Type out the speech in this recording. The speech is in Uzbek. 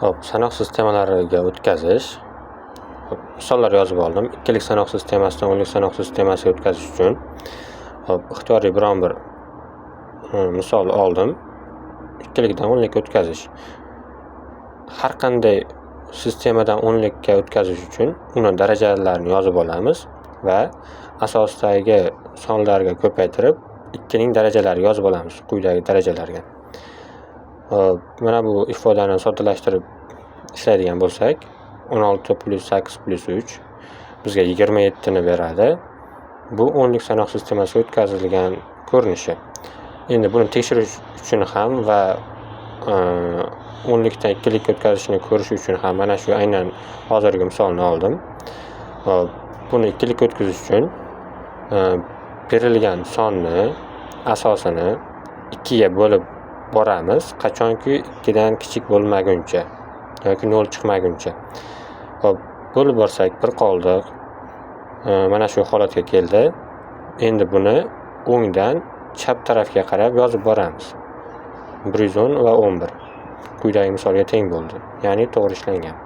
Hop, sanoq sistemalariga o'tkazish. Misollar yozib oldim. Ikkilik sanoq sistemasidan o'nlik sanoq sistemasiga o'tkazish uchun ixtiyoriy biron bir misol oldim. Ikkilikdan o'nlikka o'tkazish. Har qanday sistemadan o'nlikka o'tkazish uchun uni darajalarini yozib olamiz va asosidagi sonlarga ko'paytirib, ikkining darajalariga yozib olamiz, quyidagi darajalarga. Mana bu ifodani soddalashtirib ishlaydigan bo'lsak, 16 + 8 + 3 bizga 27 ni beradi. Bu o'nlik sanoq sistemasiga o'tkazilgan ko'rinishi. Endi buni tekshirish uchun ham va o'nlikdan ikkilikka o'tkazishni ko'rish uchun ham mana shu aynan hozirgi misolni oldim. Buni ikkilikka o'tkazish uchun berilgan sonni asosini 2 ga bo'lib boramiz, qachonki 2 dan kichik bo'lmaguncha yoki 0 chiqmaguncha. Hop, bo'lib borsak 1 qoldiq. Mana shu holatga keldi. Endi buni o'ngdan chap tarafga qarab yozib boramiz. 110 va 11 quyidagi misolga teng bo'ldi. Ya'ni to'g'ri ishlangan.